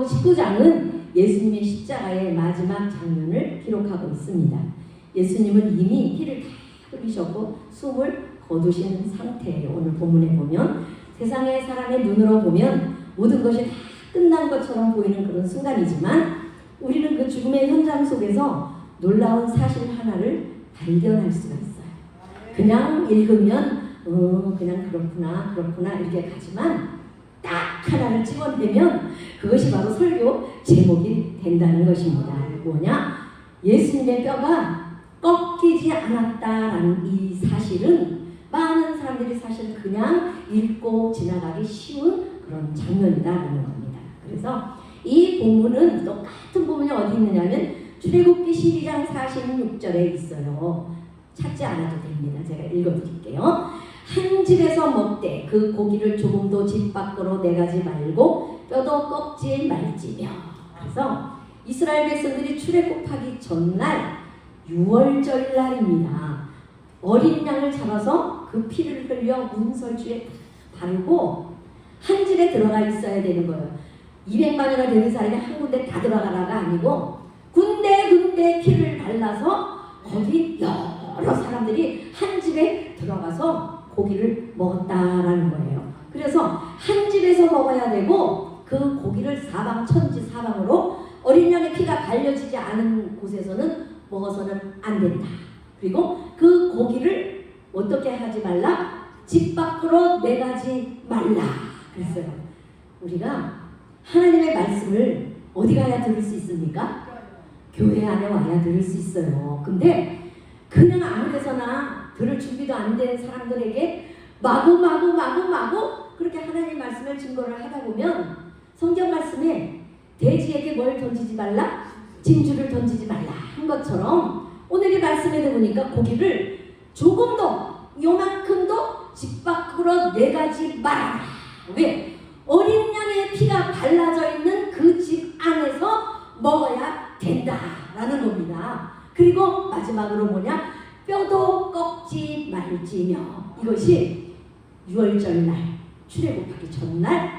19장은 예수님의 십자가의 마지막 장면을 기록하고 있습니다. 예수님은 이미 피를 다 흘리셨고 숨을 거두신 상태예요. 오늘 본문에 보면 세상의 사람의 눈으로 보면 모든 것이 다 끝난 것처럼 보이는 그런 순간이지만 우리는 그 죽음의 현장 속에서 놀라운 사실 하나를 발견할 수가 있어요. 그냥 읽으면 그냥 그렇구나 이렇게 가지만 딱 하나를 집어내면 그것이 바로 설교 제목이 된다는 것입니다. 뭐냐? 예수님의 뼈가 꺾이지 않았다라는 이 사실은 많은 사람들이 사실 그냥 읽고 지나가기 쉬운 그런 장면이다라는 겁니다. 그래서 이 본문은 똑같은 부분이 어디 있느냐면 출애굽기 12장 46절에 있어요. 찾지 않아도 됩니다. 제가 읽어드릴게요. 한 집에서 먹되 그 고기를 조금도 집 밖으로 내가지 말고 뼈도 꺾지 말지며. 그래서 이스라엘 백성들이 출애굽하기 전날 6월절 날입니다. 어린 양을 잡아서 그 피를 흘려 문설주에 바르고 한 집에 들어가 있어야 되는 거예요. 200만이나 되는 사람이 한 군데 다 들어가라가 아니고 군데 피를 발라서 거기 여러 사람들이 한 집에 들어가서 고기를 먹었다라는 거예요. 그래서 한 집에서 먹어야 되고 그 고기를 사방천지 사방으로 어린 양의 피가 발려지지 않은 곳에서는 먹어서는 안 된다. 그리고 그 고기를 어떻게 하지 말라? 집 밖으로 내가지 말라. 그랬어요. 우리가 하나님의 말씀을 어디 가야 들을 수 있습니까? 교회 안에 와야 들을 수 있어요. 근데 그냥 아무 데서나 들을 준비도 안 된 사람들에게 마구 그렇게 하나님의 말씀을 증거를 하다 보면 성경 말씀에 돼지에게 뭘 던지지 말라? 진주를 던지지 말라 한 것처럼 오늘의 말씀에도 보니까 고기를 조금도 요만큼도 집 밖으로 내가지 말아라. 왜? 어린 양의 피가 발라져 있는 그 집 안에서 먹어야 된다라는 겁니다. 그리고 마지막으로 뭐냐? 뼈도 꺾지 말지며. 이것이 6월절 날 출애굽하기 전날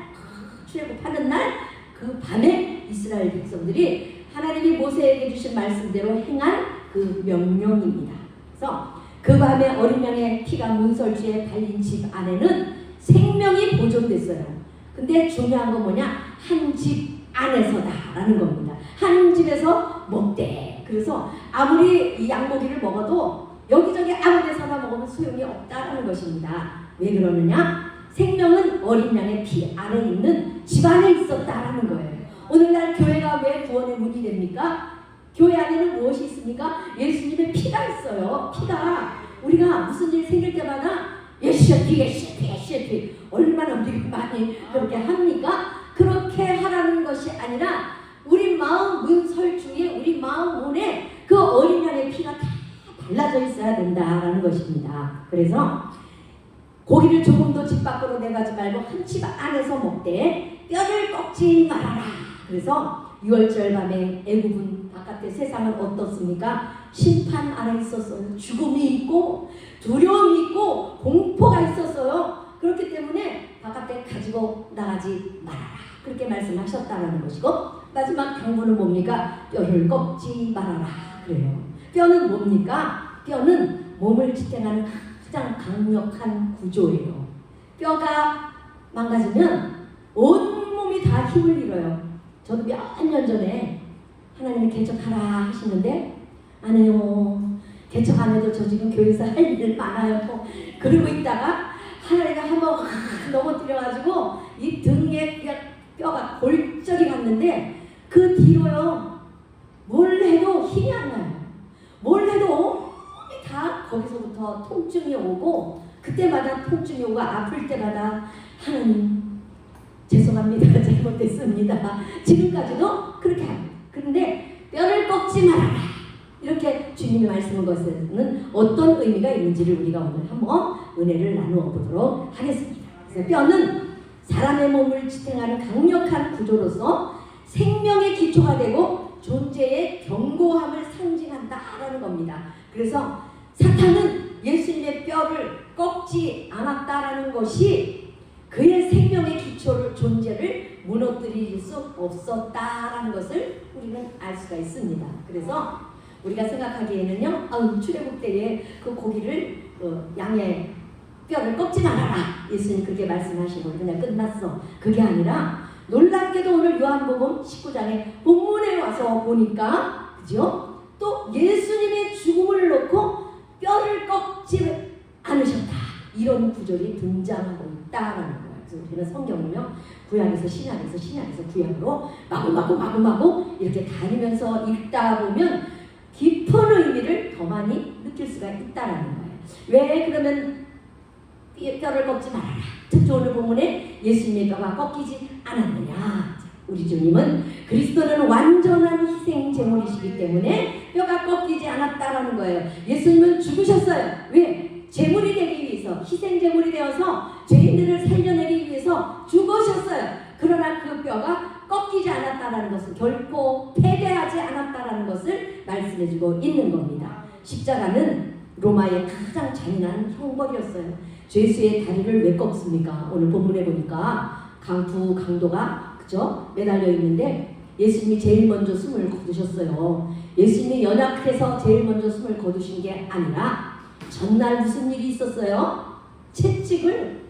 출애굽하는 날 그 밤에 이스라엘 백성들이 하나님이 모세에게 주신 말씀대로 행한 그 명령입니다. 그래서 그 밤에 어린 양의 피가 문설주에 발린 집 안에는 생명이 보존됐어요. 근데 중요한 건 뭐냐? 한 집 안에서다라는 겁니다. 한 집에서 먹되. 그래서 아무리 이 양고기를 먹어도 여기저기 아무 데서나 먹으면 소용이 없다라는 것입니다. 왜 그러느냐? 생명은 어린 양의 피 안에 있는 집 안에 있었다라는 거예요. 오늘날 교회가 왜 구원의 문이 됩니까? 교회 안에는 무엇이 있습니까? 예수님의 피가 있어요. 피가 우리가 무슨 일 생길 때마다 예수의 피 얼마나 우리 많이 그렇게 합니까? 그렇게 하라는 것이 아니라 우리 마음 문설주에 우리 마음 문에 그 어린 양의 피가 다 발라져 있어야 된다라는 것입니다. 그래서 고기를 조금도 집 밖으로 내가지 말고 한 집 안에서 먹되 뼈를 꺾지 말아라. 그래서 6월절 밤에 애굽은 바깥의 세상은 어떻습니까? 심판 안에 있었어요. 죽음이 있고 두려움이 있고 공포가 있었어요. 그렇기 때문에 바깥에 가지고 나가지 말아라. 그렇게 말씀하셨다는 것이고 마지막 당부는 뭡니까? 뼈를 꺾지 말아라. 그래요. 뼈는 뭡니까? 뼈는 몸을 지탱하는 가장 강력한 구조예요. 뼈가 망가지면 온 몸이 다 힘을 잃어요. 저도 몇 년 전에 하나님이 개척하라 하시는데 안 해요. 개척 안 해도 저 지금 교회에서 할 일 많아요. 그러고 있다가 하나님이 한번 넘어뜨려가지고 이 등에 뼈가 골절이 갔는데 그 뒤로요 뭘 해도 힘이 안 나요. 뭘 해도 다 거기서부터 통증이 오고 그때마다 통증이 오고 아플 때마다 하나님 죄송합니다. 잘못했습니다. 지금까지도 그렇게 합니다. 그런데 뼈를 꺾지 말아라. 이렇게 주님이 말씀한 것은 어떤 의미가 있는지를 우리가 오늘 한번 은혜를 나누어 보도록 하겠습니다. 그래서 뼈는 사람의 몸을 지탱하는 강력한 구조로서 생명의 기초가 되고 존재의 견고함을 상징한다라는 겁니다. 그래서 사탄은 예수님의 뼈를 꺾지 않았다라는 것이 그의 생명의 기초를 존재를 무너뜨릴 수 없었다라는 것을 우리는 알 수가 있습니다. 그래서 우리가 생각하기에는요, 출애굽 때에 그 고기를 양의 뼈를 꺾지 말아라, 예수님 그렇게 말씀하시고 그냥 끝났어. 그게 아니라 놀랍게도 오늘 요한복음 19장에 본문에 와서 보니까, 그죠? 또 예수님의 죽음을 놓고 뼈를 꺾지 않으셨다, 이런 구절이 등장하고 있다라는 거예요. 그래서 우리는 성경을요, 구약에서 신약에서, 신약에서 구약으로 마구 이렇게 다니면서 읽다 보면 깊은 의미를 더 많이 느낄 수가 있다라는 거예요. 왜 그러면 뼈를 꺾지 말아라, 특히 오늘 본문에 예수님의 뼈가 꺾이지 않았느냐? 우리 주님은 그리스도는 완전한 희생 제물이시기 때문에 뼈가 꺾이지 않았다라는 거예요. 예수님은 죽으셨어요. 왜? 제물이 되기 위해서, 희생 제물이 되어서 죄인들을 살려내기 위해서 죽으셨어요. 그러나 그 뼈가 꺾이지 않았다라는 것은, 결코 패배하지 않았다라는 것을 말씀해주고 있는 겁니다. 십자가는 로마의 가장 잔인한 형벌이었어요. 죄수의 다리를 왜 꺾습니까? 오늘 본문에 보니까 강도가, 그죠? 매달려 있는데 예수님이 제일 먼저 숨을 거두셨어요. 예수님이 연약해서 제일 먼저 숨을 거두신 게 아니라 전날 무슨 일이 있었어요? 채찍을,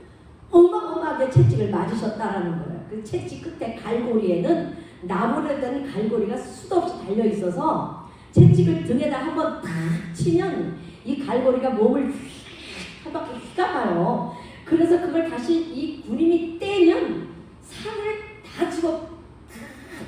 어마어마하게 채찍을 맞으셨다라는 거예요. 그 채찍 끝에 갈고리에는 나무를 든 갈고리가 수도 없이 달려 있어서 채찍을 등에다 한번 탁 치면 이 갈고리가 몸을 한 바퀴 휘감아요. 그래서 그걸 다시 이 군인이 떼면 살을 다 죽어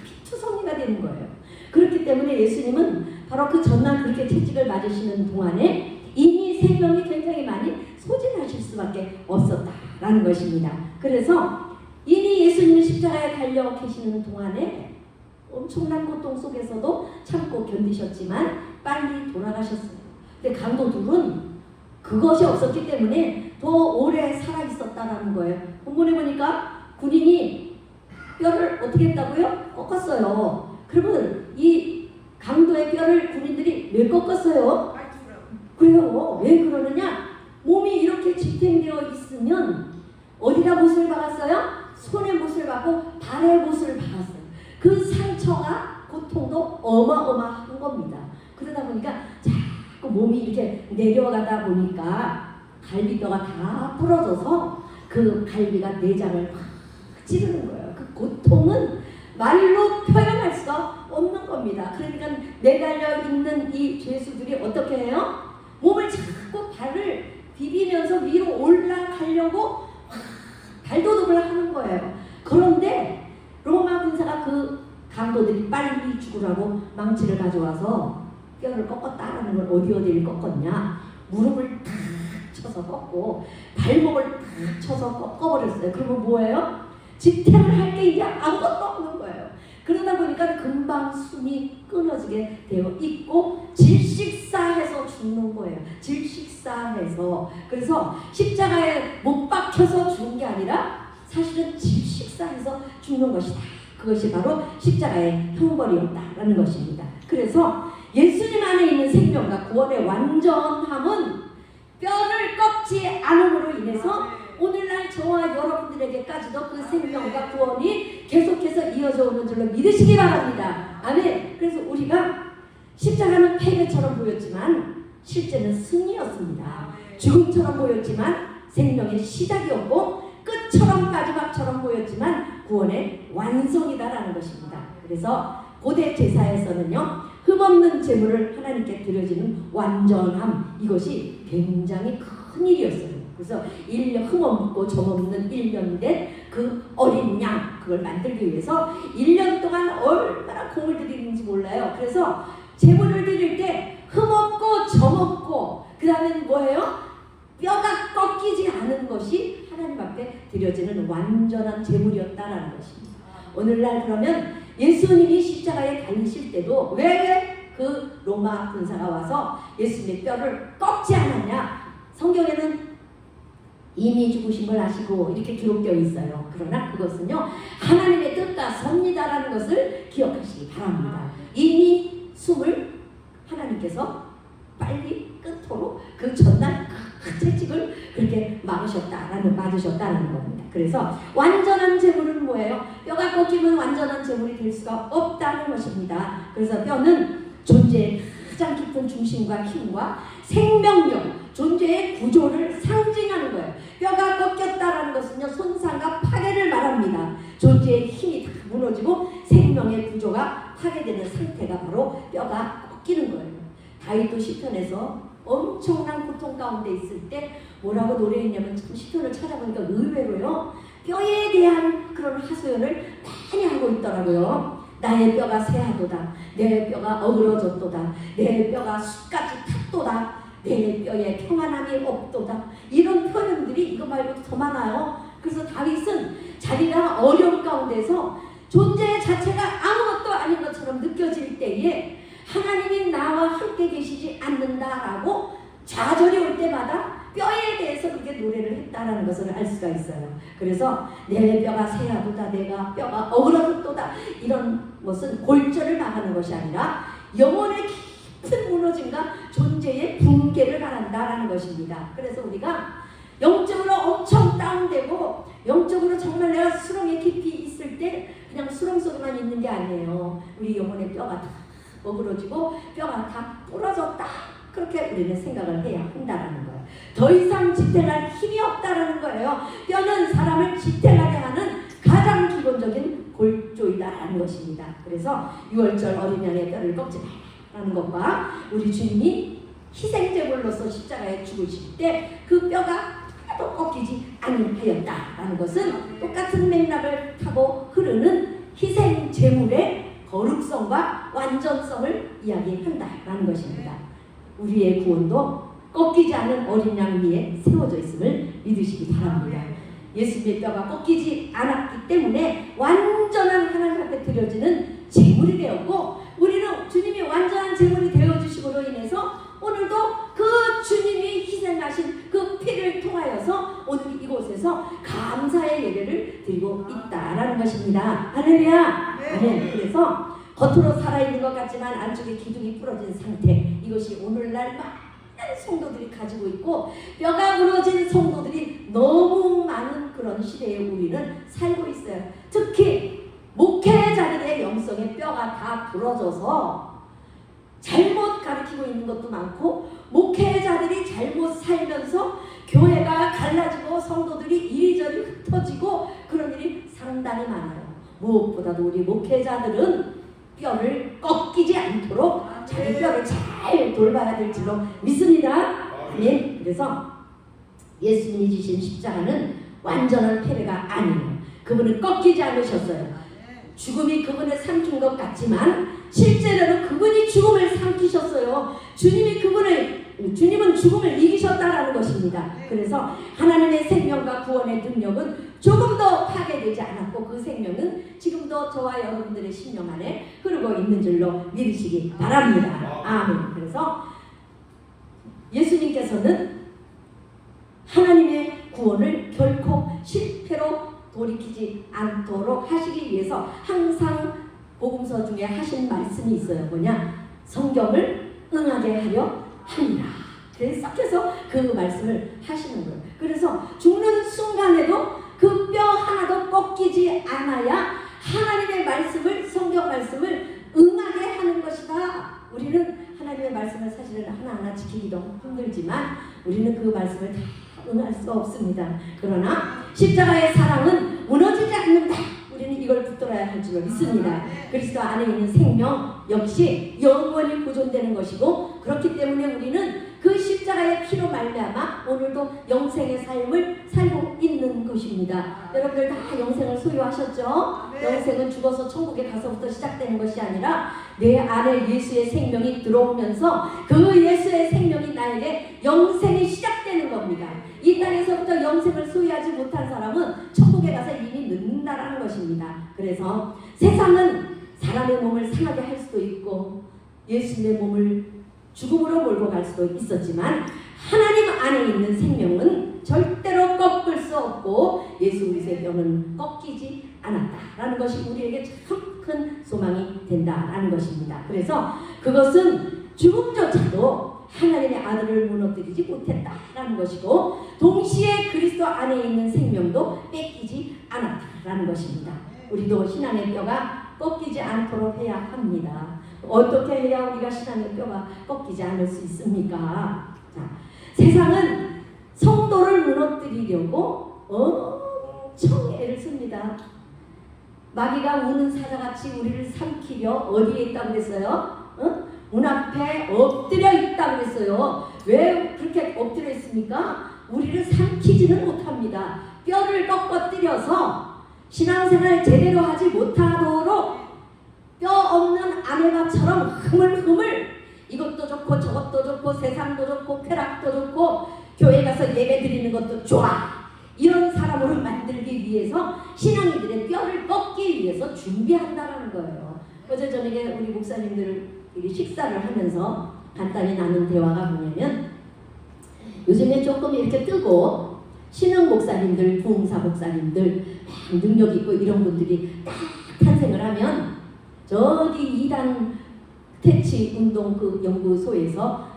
피투성이가 되는 거예요. 그렇기 때문에 예수님은 바로 그 전날 그렇게 채찍을 맞으시는 동안에 이미 생명이 굉장히 많이 소진하실 수밖에 없었다라는 것입니다. 그래서 이미 예수님은 십자가에 달려 계시는 동안에 엄청난 고통 속에서도 참고 견디셨지만 빨리 돌아가셨어요. 근데 강도들은 그것이 없었기 때문에 더 오래 살아있었다는 거예요. 본문에 보니까 군인이 뼈를 어떻게 했다고요? 꺾었어요. 그러면 이 강도의 뼈를 군인들이 왜 꺾었어요? 그래요. 왜 그러느냐? 몸이 이렇게 집행되어 있으면 어디다 못을 박았어요? 손에 못을 박고 발에 못을 박았어요. 그 상처가, 고통도 어마어마한 겁니다. 그러다 보니까 자꾸 몸이 이렇게 내려가다 보니까 갈비뼈가 다 부러져서 그 갈비가 내장을 확 찌르는 거예요. 그 고통은 말로 표현할 수가 없는 겁니다. 그러니까 매달려 있는 이 죄수들이 어떻게 해요? 몸을 자꾸 발을 비비면서 위로 올라가려고 발도둑을 하는 거예요. 그런데 로마 군사가 그 강도들이 빨리 죽으라고 망치를 가져와서 뼈를 꺾었다라는 걸 어디를 꺾었냐? 무릎을 탁 쳐서 꺾고 발목을 탁 쳐서 꺾어버렸어요. 그러면 뭐예요? 집행을 할 게 이제 아무것도 없는 거예요. 그러다 보니까 금방 숨이 끊어지게 되어 있고 질식사해서 죽는 거예요. 질식사해서. 그래서 십자가에 못 박혀서 죽은 게 아니라 사실은 질식사해서 죽는 것이다. 그것이 바로 십자가의 형벌이었다라는 것입니다. 그래서 예수님 안에 있는 생명과 구원의 완전함은 뼈를 꺾지 않음으로 인해서 오늘날 저와 여러분들에게까지도 그 생명과 구원이 계속해서 이어져 오는 줄로 믿으시기 바랍니다. 아멘. 그래서 우리가 십자가는 패배처럼 보였지만 실제는 승리였습니다. 죽음처럼 보였지만 생명의 시작이었고 끝처럼 마지막처럼 보였지만 구원의 완성이다라는 것입니다. 그래서 고대 제사에서는요, 흠없는 제물을 하나님께 드려지는 완전함, 이것이 굉장히 큰 일이었어요. 그래서 1년 흠없고 점없는 1년 된 그 어린 양, 그걸 만들기 위해서 1년 동안 얼마나 공을 들이는지 몰라요. 그래서 제물을 드릴 때 흠없고 점없고 그 다음에 뭐예요? 뼈가 꺾이지 않은 것이 하나님 앞에 드려지는 완전한 제물이었다라는 것입니다. 오늘날 그러면 예수님이 십자가에 달리실 때도 왜 그 로마 군사가 와서 예수님의 뼈를 꺾지 않았냐? 성경에는 이미 죽으신 걸 아시고 이렇게 기록되어 있어요. 그러나 그것은요, 하나님의 뜻과 섭니다라는 것을 기억하시기 바랍니다. 이미 숨을 하나님께서 빨리 끊도록 그 전날 그 채찍을 그렇게 맞으셨다라는 겁니다. 그래서 완전한 재물은 뭐예요? 뼈가 꺾이면 완전한 재물이 될 수가 없다는 것입니다. 그래서 뼈는 존재의 가장 깊은 중심과 힘과 생명력, 존재의 구조를 상징하는 거예요. 뼈가 꺾였다라는 것은요, 손상과 파괴를 말합니다. 존재의 힘이 다 무너지고 생명의 구조가 파괴되는 상태가 바로 뼈가 꺾이는 거예요. 다윗도 시편에서 엄청난 고통 가운데 있을 때 뭐라고 노래했냐면, 참 시편을 찾아보니까 의외로요, 뼈에 대한 그런 하소연을 많이 하고 있더라고요. 나의 뼈가 새하도다. 내 뼈가 어그러졌도다. 내 뼈가 숯같이 탔도다. 내 뼈에 평안함이 없도다. 이런 표현들이 이거 말고도 더 많아요. 그래서 다윗은 자기가 어려움 가운데서 존재 자체가 아무것도 아닌 것처럼 느껴질 때에 하나님이 나와 함께 계시지 않는다라고 좌절이 올 때마다 뼈에 대해서 그렇게 노래를 했다라는 것을 알 수가 있어요. 그래서 내 뼈가 새하도다, 내가 뼈가 어그러졌도다, 이런 것은 골절을 말하는 것이 아니라 영혼의 깊은 무너짐과 존재의 붕괴를 말한다라는 것입니다. 그래서 우리가 영적으로 엄청 다운되고 영적으로 정말 내가 수렁에 깊이 있을 때 그냥 수렁 속에만 있는 게 아니에요. 우리 영혼의 뼈가 다 어그러지고 뼈가 다 부러졌다, 그렇게 우리는 생각을 해야 한다라는 거예요. 더 이상 지탱할 힘이 없다라는 거예요. 뼈는 사람을 지탱하게 하는 가장 기본적인 골조이다라는 것입니다. 그래서 6월절 어린 양의 뼈를 꺾지 말라는 것과 우리 주님이 희생제물로서 십자가에 죽으실 때 그 뼈가 하나도 꺾이지 않으셨다라는 것은 똑같은 맥락을 타고 흐르는 희생제물의 거룩성과 완전성을 이야기한다라는 것입니다. 우리의 구원도 꺾이지 않은 어린 양 위에 세워져 있음을 믿으시기 바랍니다. 예수님의 뼈가 꺾이지 않았기 때문에 완전한 하나님 앞에 드려지는 제물이 되었고, 우리는 주님이 완전한 제물이 되어주심으로 인해서 오늘도 그 주님이 희생하신 그 피를 통하여서 오늘 이곳에서 감사의 예배를 드리고 있다라는 것입니다. 할렐루야. 네. 그래서 겉으로 살아있는 것 같지만 안쪽에 기둥이 부러진 상태, 이것이 오늘날 많은 성도들이 가지고 있고 뼈가 부러진 성도들이 너무 많은 그런 시대에 우리는 살고 있어요. 특히 목회자들의 영성의 뼈가 다 부러져서 잘못 가르치고 있는 것도 많고, 목회자들이 잘못 살면서 교회가 갈라지고 성도들이 이리저리 흩어지고 그런 일이 상당히 많아요. 무엇보다도 우리 목회자들은 뼈를 꺾이지 않도록 자기 뼈를 잘 돌봐야 될 줄로 믿습니다. 네. 그래서 예수님이 지신 십자가는 완전한 패배가 아니에요. 그분은 꺾이지 않으셨어요. 죽음이 그분을 삼킨 것 같지만 실제로는 그분이 죽음을 삼키셨어요. 주님은 죽음을 이기셨다라는 것입니다. 그래서 하나님의 생명과 구원의 능력은 조금도 파괴되지 않았고 그 생명은 지금도 저와 여러분들의 심령 안에 흐르고 있는 줄로 믿으시기 바랍니다. 아멘. 그래서 예수님께서는 하나님의 구원을 결코 실패로 돌이키지 않도록 하시기 위해서 항상 복음서 중에 하신 말씀이 있어요. 뭐냐? 성경을 응하게 하려 합니다. 계속해서 그 말씀을 하시는 거예요. 그래서 죽는 순간에도 그 뼈 하나도 꺾이지 않아야 하나님의 말씀을, 성경 말씀을 응하게 하는 것이다. 우리는 하나님의 말씀을 사실은 하나하나 지키기도 힘들지만 우리는 그 말씀을 다 응할 수가 없습니다. 그러나 십자가의 사랑은 무너지지 않는다. 우리는 이걸 붙들어야 할 줄로 믿습니다. 그리스도 안에 있는 생명 역시 영원히 보존되는 것이고, 그렇기 때문에 우리는 그 십자가의 피로 말미암아 오늘도 영생의 삶을 살고 있는 것입니다. 여러분들 다 영생을 소유하셨죠? 네. 영생은 죽어서 천국에 가서부터 시작되는 것이 아니라 내 안에 예수의 생명이 들어오면서 그 예수의 생명이 나에게 영생이 시작되는 겁니다. 이 땅에서부터 영생을 소유하지 못한 사람은 천국에 가서 이미 늦는다라는 것입니다. 그래서 세상은 사람의 몸을 상하게 할 수도 있고 예수님의 몸을 죽음으로 몰고 갈 수도 있었지만 하나님 안에 있는 생명은 절대로 꺾을 수 없고 예수 그리스도의 뼈는 꺾이지 않았다라는 것이 우리에게 참 큰 소망이 된다라는 것입니다. 그래서 그것은 죽음조차도 하나님의 아들을 무너뜨리지 못했다라는 것이고, 동시에 그리스도 안에 있는 생명도 뺏기지 않았다라는 것입니다. 우리도 신앙의 뼈가 꺾이지 않도록 해야 합니다. 어떻게 해야 우리가 신앙의 뼈가 꺾이지 않을 수 있습니까? 자, 세상은 성도를 무너뜨리려고 엄청 애를 씁니다. 마귀가 우는 사자같이 우리를 삼키려 어디에 있다고 그랬어요? 문 앞에 엎드려 있다고 그랬어요. 왜 그렇게 엎드려 있습니까? 우리를 삼키지는 못합니다. 뼈를 꺾어뜨려서 신앙생활을 제대로 하지 못하도록 뼈 없는 아메바처럼 흐물흐물 이것도 좋고 저것도 좋고 세상도 좋고 쾌락도 좋고 교회 가서 예배 드리는 것도 좋아, 이런 사람으로 만들기 위해서 신앙인들의 뼈를 꺾기 위해서 준비한다는 거예요. 어제 저녁에 우리 목사님들 식사를 하면서 간단히 나눈 대화가 뭐냐면, 요즘에 조금 이렇게 뜨고 신흥 목사님들, 부흥사 목사님들 능력 있고 이런 분들이 딱 탄생을 하면 저기 2단 퇴치 운동 그 연구소에서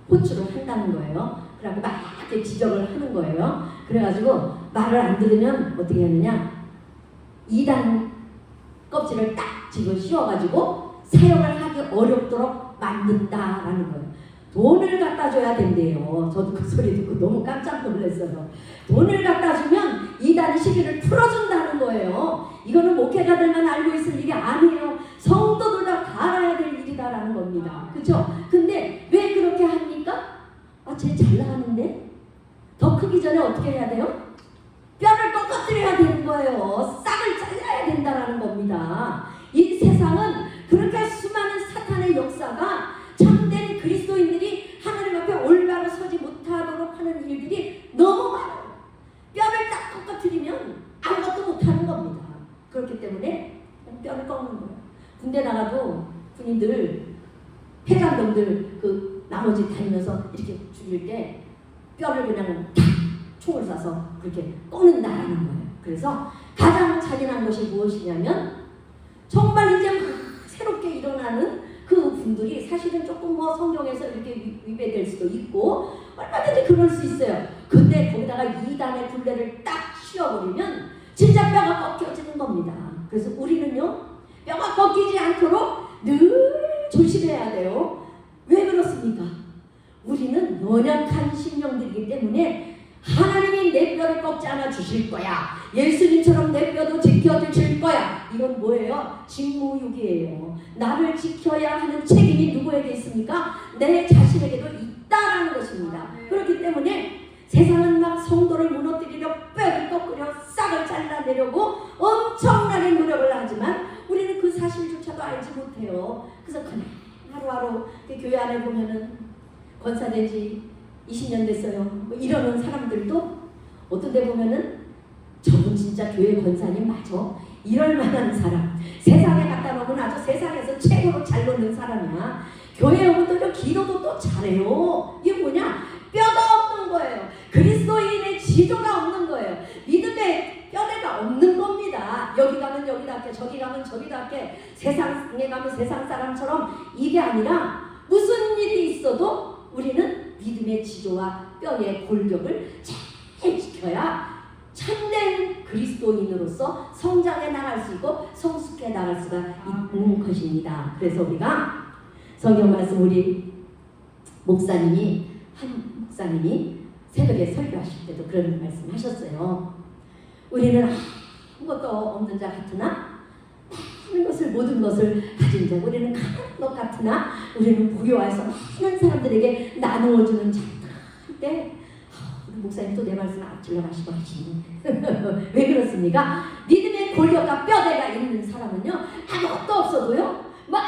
호출을 한다는 거예요. 그래갖고 막 이렇게 지적을 하는 거예요. 그래가지고 말을 안 들으면 어떻게 하느냐, 2단 껍질을 딱 집어 씌워가지고 사용을 하기 어렵도록 만든다라는 거예요. 돈을 갖다 줘야 된대요. 저도 그 소리 듣고 너무 깜짝 놀랐어요. 돈을 갖다 주면 2단 시비를 풀어준다는 거예요. 이거는 목회자들만 알고 있을 일이 아니에요. 성도들 다 알아야 될 일이다라는 겁니다. 그렇죠? 근데 왜 그렇게 합니까? 쟤 잘 나가는데? 더 크기 전에 어떻게 해야 돼요? 뼈를 꺾어뜨려야 되는 거예요. 싹을 잘라야 된다라는 겁니다. 이 세상은 그렇게 수많은 사탄의 역사가 참된 그리스도인들이 하나님 앞에 올바로 서지 못하도록 하는 일들이 너무 많아요. 뼈를 딱 꺾어뜨리면 아무것도 못하는 겁니다. 그렇기 때문에 뼈를 꺾는 거예요. 군대 나가도 군인들, 폐장병들 그 나머지 다니면서 이렇게 죽일 때 뼈를 그냥 탁 총을 쏴서 그렇게 꺾는다라는 거예요. 그래서 가장 잔인한 것이 무엇이냐면, 정말 이제 막 새롭게 일어나는 그 분들이 사실은 조금 뭐 성경에서 이렇게 위배될 수도 있고 얼마든지 그럴 수 있어요. 근데 거기다가 2단의 굴레를 딱 씌워버리면 진짜 뼈가 꺾여지는 겁니다. 그래서 우리는요, 뼈가 꺾이지 않도록 늘 조심해야 돼요. 왜 그렇습니까? 우리는 연약한 심령들이기 때문에 하나님이 내 뼈를 꺾지 않아 주실 거야, 예수님처럼 내 뼈도 지켜주실 거야, 이건 뭐예요? 직무유기예요. 나를 지켜야 하는 책임이 누구에게 있습니까? 내 자신에게도 있다라는 것입니다. 그렇기 때문에 세상은 막 성도를 무너뜨리려 뼈를 꺾으려 싹을 잘라내려고 엄청나게 노력을 하지만 우리는 그 사실조차도 알지 못해요. 그래서 그냥 하루하루 교회 안에 보면은 권사된 지 20년 됐어요 뭐 이러는 사람들도 어떤 데 보면은 저분 진짜 교회 권사님 맞아, 이럴 만한 사람, 세상에 갖다 놓으면 아주 세상에서 최고로 잘 놓는 사람이야. 교회에 오면 또 기도도 또 잘해요. 이게 뭐냐? 뼈가 없는 거예요. 그리스도인의 지도가 없는 거예요. 믿음의 뼈대가 없는 겁니다. 여기 가면 여기답게, 저기 가면 저기답게, 세상에 가면 세상 사람처럼, 이게 아니라 무슨 일이 있어도 우리는 믿음의 지조와 뼈의 골격을 잘 지켜야 참된 그리스도인으로서 성장해 나갈 수 있고 성숙해 나갈 수가 있는 것입니다. 그래서 우리가 성경 말씀, 우리 목사님이, 한 목사님이 새벽에 설교하실 때도 그런 말씀 하셨어요. 우리는 아무것도 없는 자 같으나 많은 것을, 모든 것을 가진 자, 우리는 가난한 것 같으나 우리는 부유해서 많은 사람들에게 나누어주는 자다. 때 우리 목사님 또 내 말씀 앞질러 가시고 하시네. 왜 그렇습니까? 믿음의 골격과 뼈대가 있는 사람은요, 아무것도 없어도요 많은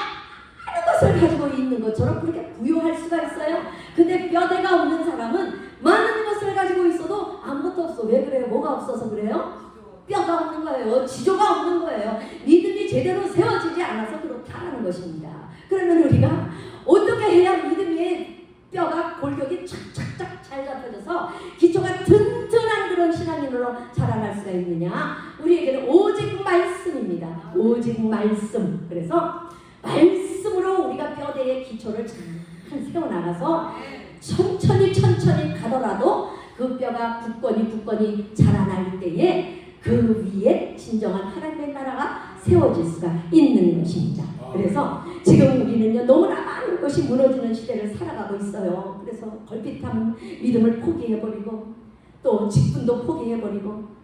것을 가지고 있는 것처럼 그렇게 부유할 수가 있어요. 근데 뼈대가 없는 사람은 많은 것을 가지고 있어도 아무것도 없어. 왜 그래요? 뭐가 없어서 그래요? 뼈가 없는 거예요. 지조가 없는 거예요. 믿음이 제대로 세워지지 않아서 그렇다는 것입니다. 그러면 우리가 어떻게 해야 믿음의 뼈가 골격이 착착착 잘 잡혀져서 기초가 튼튼한 그런 신앙인으로 자라날 수가 있느냐? 우리에게는 오직 말씀입니다. 오직 말씀. 그래서 말씀으로 우리가 뼈대 뼈대의 기초를 잘 세워나가서 천천히 가더라도 그 뼈가 굳건히 자라날 때에 그 위에 진정한 하나님의 나라가 세워질 수가 있는 것입니다. 그래서 지금 우리는요, 너무나 많은 것이 무너지는 시대를 살아가고 있어요. 그래서 걸핏하면 믿음을 포기해버리고 또 직분도 포기해버리고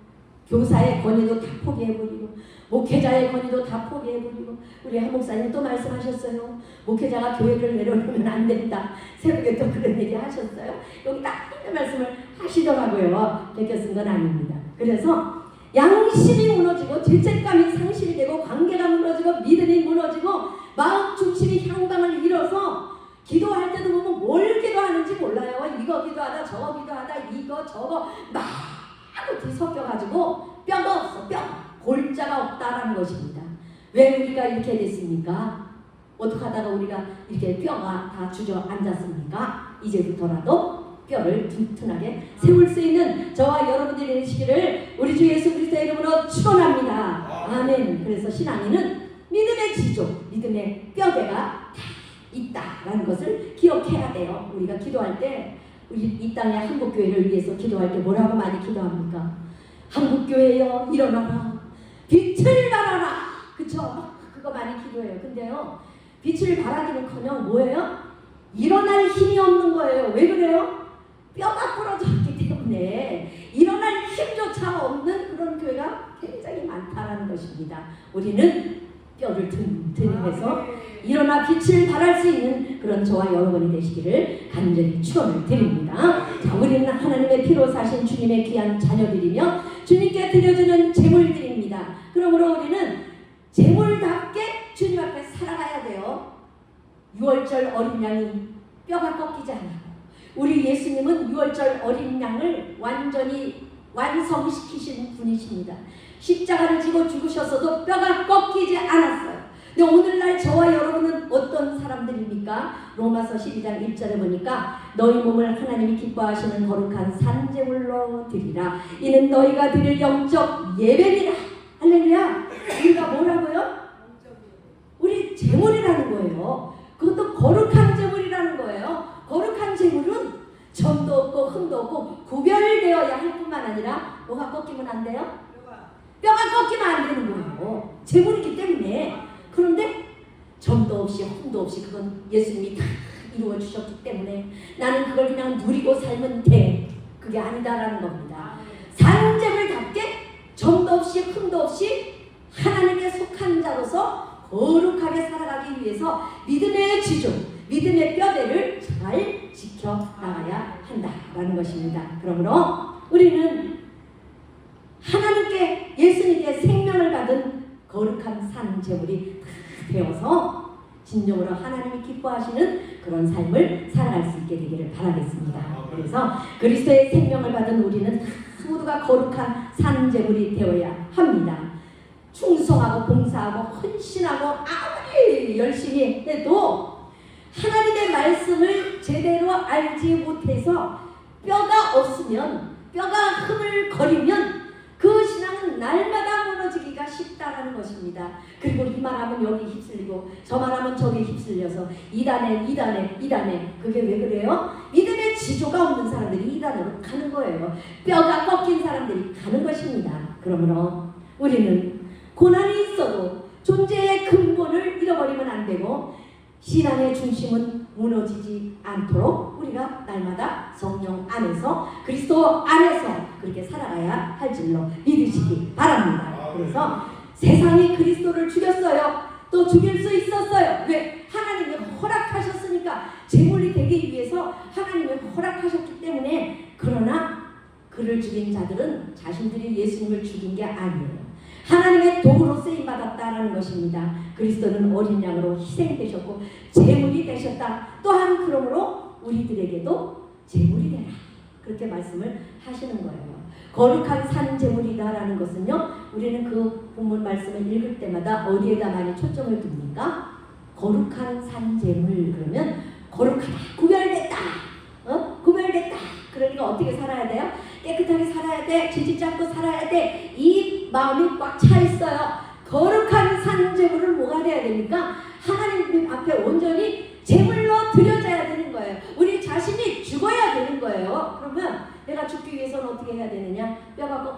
교사의 권위도 다 포기해버리고 목회자의 권위도 다 포기해버리고 우리 한 목사님 또 말씀하셨어요. 목회자가 교회를 내려놓으면 안 된다. 새벽에 또 그런 얘기 하셨어요. 여기 딱 있는 말씀을 하시더라고요. 베껴 쓴 건 아닙니다. 그래서 양심이 무너지고 죄책감이 상실되고 관계가 무너지고 믿음이 무너지고 마음 중심이 향방을 잃어서 기도할 때도 보면 뭘 기도하는지 몰라요. 이거 기도하다 저거 기도하다 이거 저거 막 뒤섞여가지고 뼈가 없어. 골자가 없다라는 것입니다. 왜 우리가 이렇게 됐습니까? 어떻게 하다가 우리가 이렇게 뼈가 다 주저앉았습니까? 이제부터라도 뼈를 튼튼하게 세울 수 있는 저와 여러분들이 되시기를 우리 주 예수 그리스도의 이름으로 축원합니다. 아멘. 그래서 신앙인은 믿음의 지조, 믿음의 뼈대가 있다라는 것을 기억해야 돼요. 우리가 기도할 때 우리 이 땅의 한국교회를 위해서 기도할 때 뭐라고 많이 기도합니까? 한국교회여 일어나라, 빛을 발하라. 그쵸? 그거 많이 기도해요. 근데요, 빛을 발하기는커녕 뭐예요? 일어날 힘이 없는 거예요. 왜 그래요? 뼈가 부러졌기 때문에 일어날 힘조차 없는 그런 교회가 굉장히 많다라는 것입니다. 우리는 뼈를 튼튼히 해서 일어나 빛을 발할 수 있는 그런 저와 여러분이 되시기를 간절히 축원을 드립니다. 자, 우리는 하나님의 피로 사신 주님의 귀한 자녀들이며 주님께 드려주는 제물들입니다. 그러므로 우리는 제물답게 주님 앞에 살아가야 돼요. 6월절 어린 양이 뼈가 꺾이지 않아요. 우리 예수님은 6월절 어린 양을 완전히 완성시키신 분이십니다. 십자가를 지고 죽으셨어도 뼈가 꺾이지 않았어요. 근데 오늘날 저와 여러분은 어떤 사람들입니까? 로마서 12장 1절에 보니까 너희 몸을 하나님이 기뻐하시는 거룩한 산제물로 드리라. 이는 너희가 드릴 영적 예배니라. 할렐루야. 우리가 뭐라고요? 우리 제물이라는 거예요. 그것도 거룩한 제물이라는 거예요. 거룩한 제물은 점도 없고 흠도 없고 구별되어야 할 뿐만 아니라 뭐가 꺾이면 안 돼요? 뼈가 꺾이면 안 되는 거예요. 제물이기 때문에. 그런데 점도 없이 흠도 없이 그건 예수님이 다 이루어 주셨기 때문에 나는 그걸 그냥 누리고 살면 돼. 그게 아니다라는 겁니다. 산제물답게 점도 없이 흠도 없이 하나님께 속한 자로서 거룩하게 살아가기 위해서 믿음의 지조, 믿음의 뼈대를 잘 지켜나가야 한다라는 것입니다. 그러므로 우리는 하나님께 예수님께 생명을 받은 거룩한 산제물이 되어서 진정으로 하나님이 기뻐하시는 그런 삶을 살아갈 수 있게 되기를 바라겠습니다. 그래서 그리스도의 생명을 받은 우리는 모두가 거룩한 산제물이 되어야 합니다. 충성하고 봉사하고 헌신하고 아무리 열심히 해도 하나님의 말씀을 제대로 알지 못해서 뼈가 없으면, 뼈가 흐물거리면 그 신앙은 날마다 무너지기가 쉽다라는 것입니다. 그리고 이 말하면 여기 휩쓸리고 저 말하면 저기 휩쓸려서 이단에 그게 왜 그래요? 믿음의 지조가 없는 사람들이 이단으로 가는 거예요. 뼈가 꺾인 사람들이 가는 것입니다. 그러므로 우리는 고난이 있어도 존재의 근본을 잃어버리면 안 되고 신앙의 중심은 무너지지 않도록 우리가 날마다 성령 안에서 그리스도 안에서 그렇게 살아가야 할 줄로 믿으시기 바랍니다. 그래서 세상이 그리스도를 죽였어요. 또 죽일 수 있었어요. 왜? 하나님이 허락하셨으니까. 제물이 되기 위해서 하나님이 허락하셨기 때문에. 그러나 그를 죽인 자들은 자신들이 예수님을 죽인 게 아니에요. 하나님의 도구로 쓰임받았다라는 것입니다. 그리스도는 어린 양으로 희생되셨고 제물이 되셨다. 또한 그러므로 우리들에게도 제물이 되라. 그렇게 말씀을 하시는 거예요. 거룩한 산제물이다라는 것은요, 우리는 그 본문 말씀을 읽을 때마다 어디에다 많이 초점을 둡니까? 거룩한 산제물. 그러면 거룩하다, 구별됐다, 구별됐다. 그러니까 어떻게 살아야 돼요? 깨끗하게 살아야 돼, 지지 않고 살아야 돼. 이 마음이 꽉 차 있어요. 거룩한 산제물은 뭐가 돼야 됩니까? 하나님 앞에 온전히 제 거예요. 그러면 내가 죽기 위해서는 어떻게 해야 되느냐? 뼈가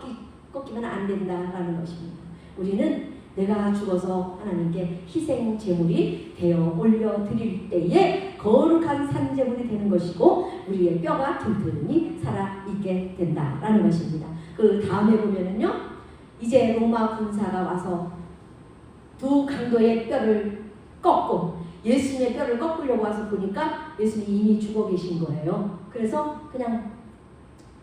꺾이면 안 된다라는 것입니다. 우리는 내가 죽어서 하나님께 희생 제물이 되어 올려드릴 때에 거룩한 산제물이 되는 것이고 우리의 뼈가 튼튼히 살아있게 된다라는 것입니다. 그 다음에 보면은요, 이제 로마 군사가 와서 두 강도의 뼈를 꺾고 예수님의 뼈를 꺾으려고 와서 보니까 예수님이 이미 죽어 계신 거예요. 그래서 그냥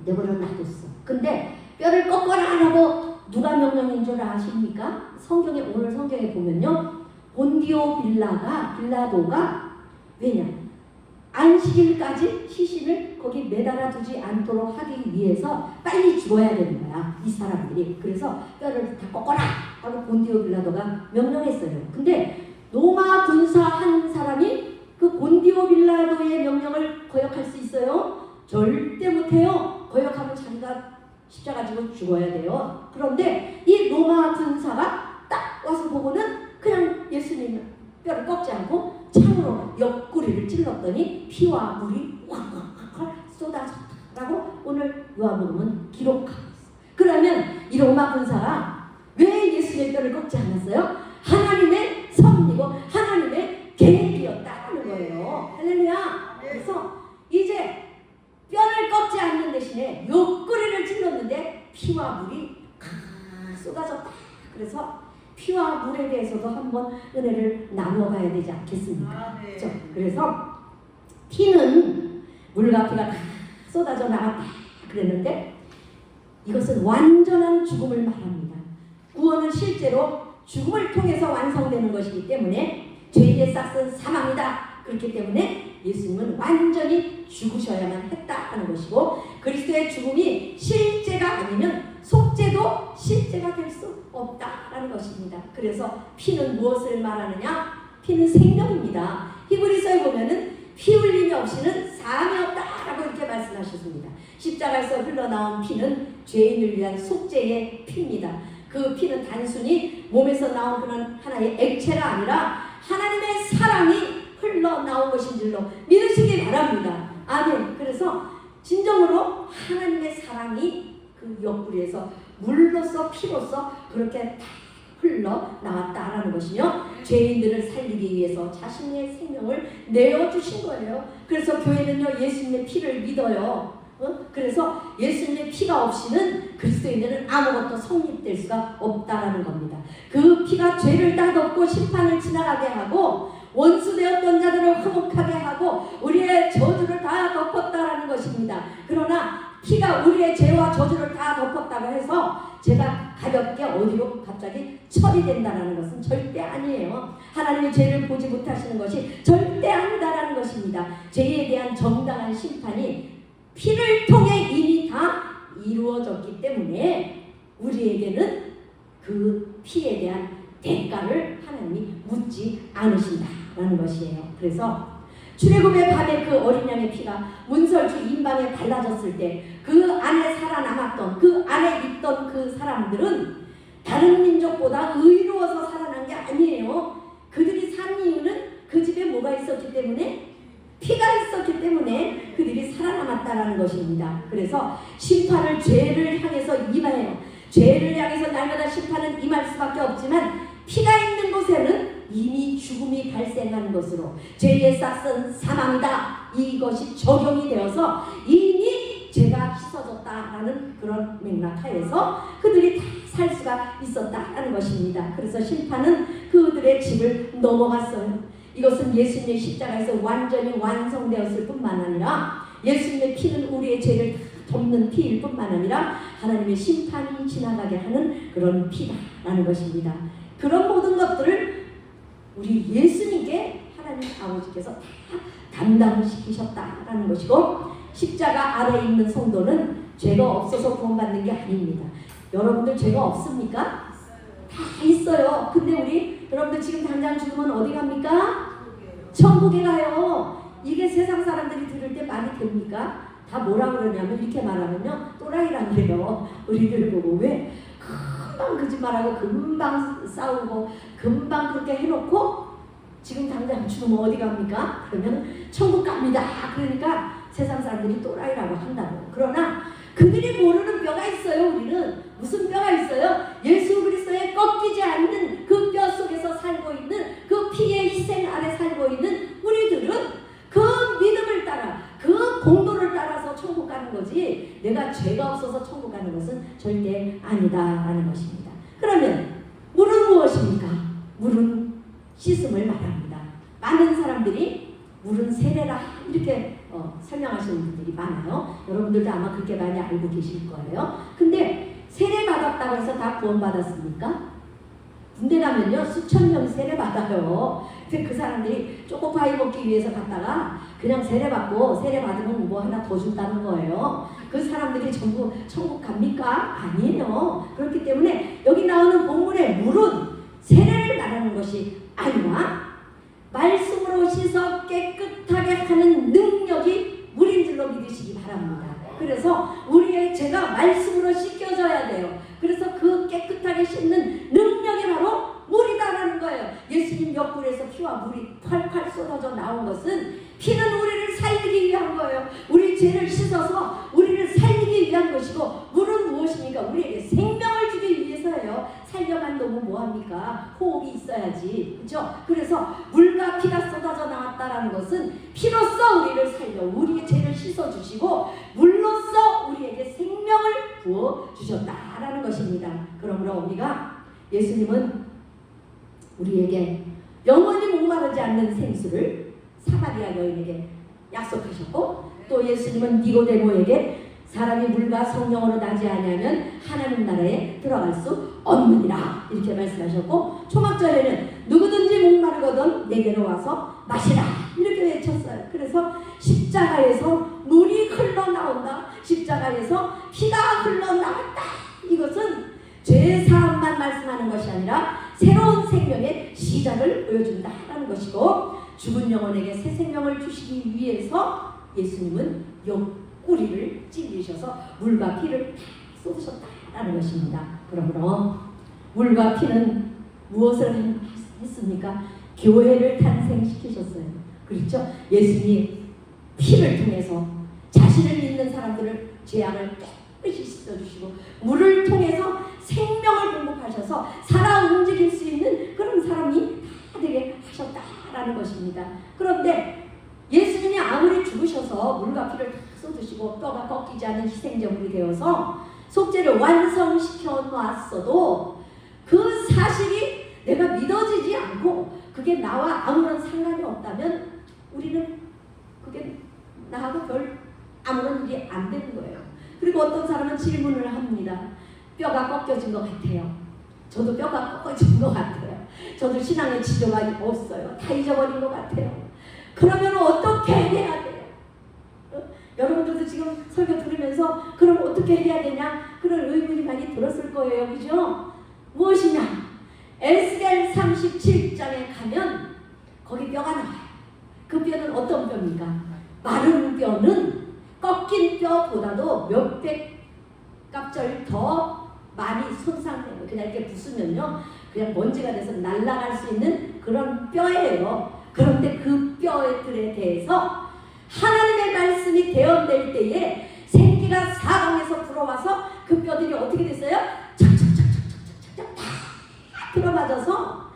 내버려 놔뒀어. 근데 뼈를 꺾어라 라고 누가 명령인 줄 아십니까? 오늘 성경에 보면요, 본디오 빌라도가 왜냐? 안식일까지 시신을 거기 매달아 두지 않도록 하기 위해서 빨리 죽어야 되는 거야, 이 사람들이. 그래서 뼈를 다 꺾어라 하고 본디오 빌라도가 명령했어요. 근데 로마 군사 한 사람이 그 본디오 빌라도의 명령을 거역할 수 있어요? 절대 못해요. 거역하면 자기가 십자가 지고 죽어야 돼요. 그런데 이 로마 군사가 딱 와서 보고는 그냥 예수님 뼈를 꺾지 않고 창으로 옆구리를 찔렀더니 피와 물이 확 쏟아졌다라고 오늘 요한복음은 기록하고 있어요. 그러면 이 로마 군사가 왜 예수님의 뼈를 꺾지 않았어요? 하나님의 섭리고 하나님의 계획이었다는 거예요. 할렐루야. 그래서 이제 뼈를 꺾지 않는 대신에 옆구리를 찔렀는데 피와 물이 쏟아졌다. 그래서 피와 물에 대해서도 한번 은혜를 나누어 가야 되지 않겠습니까? 네. 그렇죠? 그래서 피는 물과 피가 쏟아져 나갔다 그랬는데 이것은 완전한 죽음을 말합니다. 구원은 실제로 죽음을 통해서 완성되는 것이기 때문에 죄의 싹은 사망이다. 그렇기 때문에 예수님은 완전히 죽으셔야만 했다 하는 것이고 그리스도의 죽음이 실제가 아니면 속죄도 실제가 될 수 없다라는 것입니다. 그래서 피는 무엇을 말하느냐? 피는 생명입니다. 히브리서에 보면은 피 흘림이 없이는 사함이 없다라고 이렇게 말씀하셨습니다. 십자가에서 흘러나온 피는 죄인을 위한 속죄의 피입니다. 그 피는 단순히 몸에서 나온 그런 하나의 액체가 아니라 하나님의 사랑이 흘러나온 것인 줄로 믿으시기 바랍니다. 아멘. 그래서 진정으로 하나님의 사랑이 그 옆구리에서 물로서 피로서 그렇게 다 흘러나왔다라는 것이며 죄인들을 살리기 위해서 자신의 생명을 내어주신 거예요. 그래서 교회는요, 예수님의 피를 믿어요. 그래서 예수님의 피가 없이는 그리스도인들은 아무것도 성립될 수가 없다라는 겁니다. 그 피가 죄를 다 덮고 심판을 지나가게 하고 원수되었던 자들을 화목하게 하고 우리의 저주를 다 덮었다라는 것입니다. 그러나 피가 우리의 죄와 저주를 다 덮었다고 해서 제가 가볍게 어디로 갑자기 처리된다는 것은 절대 아니에요. 하나님의 죄를 보지 못하시는 것이 절대 아니다라는 것입니다. 죄에 대한 정당한 심판이 피를 통해 이미 다 이루어졌기 때문에 우리에게는 그 피에 대한 대가를 하나님이 묻지 않으신다라는 것이에요. 그래서 출애굽의 밤에 그 어린 양의 피가 문설주 임방에 발라졌을 때 그 안에 살아남았던 그 안에 있던 그 사람들은 다른 민족보다 의로워서 살아난 게 아니에요. 그들이 산 이유는 그 집에 뭐가 있었기 때문에 피가 있었기 때문에 그들이 살아남았다라는 것입니다. 그래서 심판을 죄를 향해서 임해요. 죄를 향해서 날마다 심판은 임할 수밖에 없지만 피가 있는 곳에는 이미 죽음이 발생한 것으로 죄의 싹은 사망이다. 이것이 적용이 되어서 이미 죄가 씻어졌다라는 그런 맥락하에서 그들이 다 살 수가 있었다라는 것입니다. 그래서 심판은 그들의 집을 넘어갔어요. 이것은 예수님의 십자가에서 완전히 완성되었을 뿐만 아니라 예수님의 피는 우리의 죄를 덮는 피일 뿐만 아니라 하나님의 심판이 지나가게 하는 그런 피다라는 것입니다. 그런 모든 것들을 우리 예수님께 하나님 아버지께서 다 담당을 시키셨다라는 것이고 십자가 아래에 있는 성도는 죄가 없어서 구원받는 게 아닙니다. 여러분들 죄가 없습니까? 다 있어요. 근데 우리 여러분들 지금 당장 죽으면 어디 갑니까? 천국에 가요. 이게 세상 사람들이 들을 때 말이 됩니까? 다 뭐라 그러냐면 이렇게 말하면요 또라이란 그래요. 우리들 보고 왜 금방 거짓말하고 금방 싸우고 금방 그렇게 해놓고 지금 당장 죽으면 어디 갑니까? 그러면 천국 갑니다. 그러니까 세상 사람들이 또라이라고 한다고. 그러나 그들이 모르는 뼈가 있어요. 우리는 무슨 뼈가 있어요? 예수 그리스도의 꺾이지 않는 그 뼈 속에서 살고 있는, 그 피의 희생 아래 살고 있는 우리들은 그 믿음을 따라, 그 공로를 따라서 천국 가는 거지, 내가 죄가 없어서 천국 가는 것은 절대 아니다라는 것입니다. 그러면 물은 무엇입니까? 물은 씻음을 말합니다. 많은 사람들이 물은 세례라 이렇게 설명하시는 분들이 많아요. 여러분들도 아마 그렇게 많이 알고 계실 거예요. 근데 세례 받았다고 해서 다 구원받았습니까? 군대 가면요 수천 명 세례 받아요. 근데 그 사람들이 초코파이 먹기 위해서 갔다가 그냥 세례 받고, 세례 받으면 뭐 하나 더 준다는 거예요. 그 사람들이 전부 천국 갑니까? 아니에요. 그렇기 때문에 여기 나오는 본문의 물은 세례를 말하는 것이 아니라 말씀으로 씻어 깨끗하게 하는 능력이 물인 줄로 믿으시기 바랍니다. 그래서 우리의 죄가 말씀으로 씻겨져야 돼요. 그래서 그 깨끗하게 씻는 능력이 바로 물이다라는 거예요. 예수님 옆구리에서 피와 물이 콸콸 쏟아져 나온 것은, 피는 우리를 살리기 위한 거예요. 우리 죄를 씻어서 우리를 살리기 위한 것이고, 물은 무엇입니까? 우리에게 생명을 주기 위해서예요. 살려만 놓으면 뭐합니까? 호흡이 있어야지, 그렇죠? 그래서 물과 피가 쏟아져 나왔다라는 것은 피로써 우리를 살려 우리의 죄를 씻어주시고, 물로써 우리에게 생명을 부어주셨다라는 것입니다. 그러므로 우리가, 예수님은 우리에게 영원히 목마르지 않는 생수를 사마리아 여인에게 약속하셨고, 또 예수님은 니고데모에게 사람이 물과 성령으로 나지 아니하면 하나님 나라에 들어갈 수 없느니라 이렇게 말씀하셨고, 초막절에는 누구든지 목마르거든 내게로 와서 마시라 이렇게 외쳤어요. 그래서 십자가에서 물이 흘러나온다, 십자가에서 피가 흘러나왔다. 이것은 죄사함만 말씀하는 것이 아니라 새로운 생명의 시작을 보여준다라는 것이고, 죽은 영혼에게 새 생명을 주시기 위해서 예수님은 옆구리를 찔리셔서 물과 피를 다 쏟으셨다라는 것입니다. 그러므로 물과 피는 무엇을 했습니까? 교회를 탄생시키셨어요. 그렇죠? 예수님이 피를 통해서 자신을 믿는 사람들을 죄악을 깨끗이 씻어주시고, 물을 통해서 생명을 공급하셔서 살아 움직일 수 있는 그런 사람이 다 되게 하셨다라는 것입니다. 그런데 예수님이 아무리 죽으셔서 물과 피를 다 쏟으시고 뼈가 꺾이지 않은 희생제물이 되어서 속죄를 완성시켜 놨어도 그 사실이 내가 믿어지지 않고 그게 나와 아무런 상관이 없다면 우리는 그게 나하고 별 아무런 일이 안 되는 거예요. 그리고 어떤 사람은 질문을 합니다. 뼈가 꺾여진 것 같아요. 저도 뼈가 꺾여진 것 같아요. 저도 신앙의 지도가 없어요. 다 잊어버린 것 같아요. 그러면 어떻게 해야 돼요? 여러분들도 지금 설교 들으면서 그럼 어떻게 해야 되냐? 그런 의문이 많이 들었을 거예요. 그죠? 무엇이냐? 에스겔 37장에 가면 거기 뼈가 나와요. 그 뼈는 어떤 뼈입니까? 마른 뼈는 꺾인 뼈보다도 몇백 갑절 더 많이 손상돼요. 그냥 이렇게 부수면요, 그냥 먼지가 돼서 날아갈 수 있는 그런 뼈예요. 그런데 그 뼈들에 대해서 하나님의 말씀이 대언될 때에 생기가 사방에서 불어와서 그 뼈들이 어떻게 됐어요? 착착착착착착착 다 들어맞아서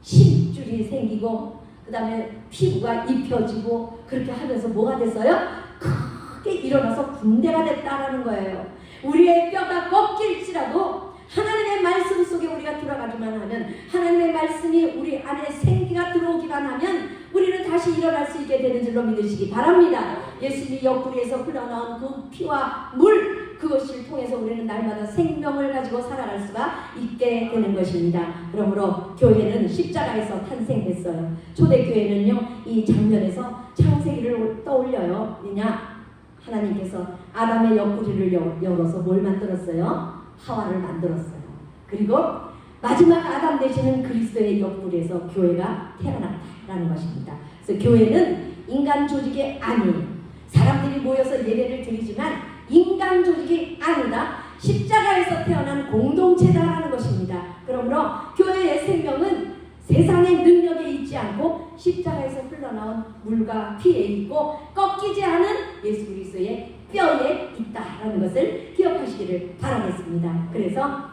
힘줄이 생기고, 그 다음에 피부가 입혀지고, 그렇게 하면서 뭐가 됐어요? 크게 일어나서 군대가 됐다라는 거예요. 우리의 뼈가 꺾일지라도 하나님의 말씀 속에 우리가 들어가기만 하면, 하나님의 말씀이 우리 안에 생기가 들어오기만 하면 우리는 다시 일어날 수 있게 되는 줄로 믿으시기 바랍니다. 예수님이 옆구리에서 흘러나온 그 피와 물, 그것을 통해서 우리는 날마다 생명을 가지고 살아갈 수가 있게 되는 것입니다. 그러므로 교회는 십자가에서 탄생했어요. 초대교회는요, 이 장면에서 창세기를 떠올려요. 왜냐? 하나님께서 아담의 옆구리를 열어서 뭘 만들었어요? 하와를 만들었어요. 그리고 마지막 아담 되시는 그리스도의 옆구리에서 교회가 태어났다라는 것입니다. 그래서 교회는 인간 조직이 아닌, 사람들이 모여서 예배를 드리지만 인간 조직이 아니다, 십자가에서 태어난 공동체다라는 것입니다. 그러므로 교회의 생명은 세상의 능력에 있지 않고 십자가에서 흘러나온 물과 피에 있고 꺾이지 않은 예수 그리스도의 뼈에 있다라는 것을 기억하시기를 바라겠습니다. 그래서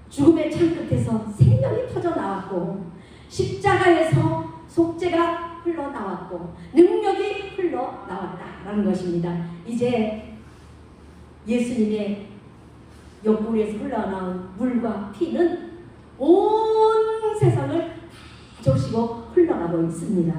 죽음의 창끝에서 생명이 터져나왔고 십자가에서 속죄가 흘러나왔고 능력이 흘러나왔다라는 것입니다. 이제 예수님의 옆구리에서 흘러나온 물과 피는 온 세상을 다 적시고 흘러가고 있습니다.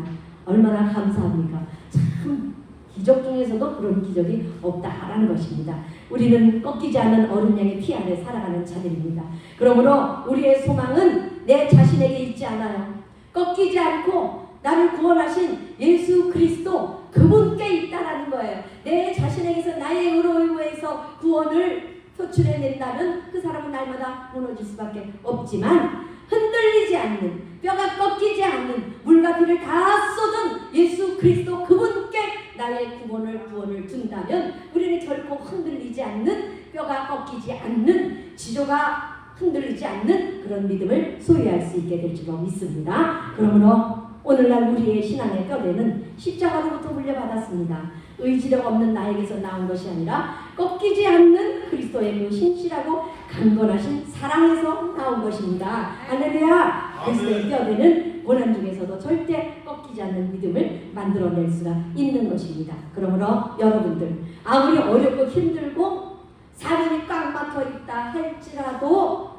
얼마나 감사합니까? 참 기적 중에서도 그런 기적이 없다라는 것입니다. 우리는 꺾이지 않는 어린 양의 피 안에 살아가는 자들입니다. 그러므로 우리의 소망은 내 자신에게 있지 않아요. 꺾이지 않고 나를 구원하신 예수 그리스도 그분께 있다라는 거예요. 내 자신에게서 나의 의로에서 구원을 표출해낸다면 그 사람은 날마다 무너질 수밖에 없지만 흔들리지 않는, 뼈가 꺾이지 않는, 물과 피를 다 쏟은 예수 그리스도 그분께 나의 구원을 준다면 우리는 결코 흔들리지 않는, 뼈가 꺾이지 않는, 지조가 흔들리지 않는 그런 믿음을 소유할 수 있게 될 줄로 믿습니다. 그러므로 오늘날 우리의 신앙의 뼈대는 십자가로부터 물려받았습니다. 의지력 없는 나에게서 나온 것이 아니라 꺾이지 않는 그리스도의 그 신실하고 강건하신 사랑에서 나온 것입니다. 할렐루야! 그리스도의 뼈대는 고난 중에서도 절대 꺾이지 않는 믿음을 만들어낼 수가 있는 것입니다. 그러므로 여러분들 아무리 어렵고 힘들고 사람이 꽉 막혀 있다 할지라도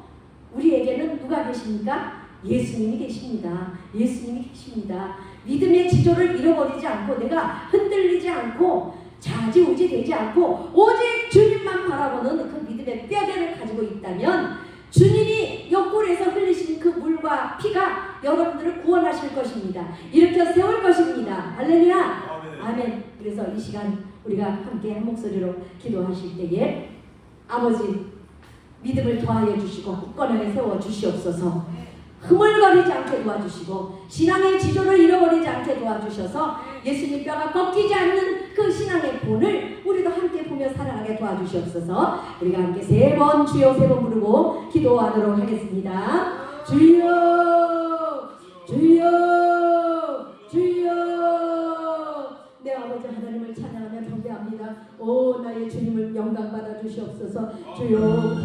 우리에게는 누가 계십니까? 예수님이 계십니다. 예수님이 계십니다. 믿음의 지조를 잃어버리지 않고 내가 흔들리지 않고 좌지우지 되지 않고 오직 주님만 바라보는 그 믿음의 뼈대를 가지고 있다면 주님이 옆구리에서 흘리신 그 물과 피가 여러분들을 구원하실 것입니다. 일으켜 세울 것입니다. 할렐루야! 아멘. 그래서 이 시간 우리가 함께 한 목소리로 기도하실 때에 아버지 믿음을 더하여 주시고 굳건하게 세워 주시옵소서. 흐물거리지 않게 도와주시고 신앙의 지조를 잃어버리지 않게 도와주셔서 예수님 뼈가 꺾이지 않는 그 신앙의 본을 우리도 함께 보며 살아가게 도와주시옵소서. 우리가 함께 세 번 주여 세 번 부르고 기도하도록 하겠습니다. 주여 주여 주여. 내 아버지 하나님을 찬양하며 경배합니다. 오 나의 주님을 영광 받아 주시옵소서. 주여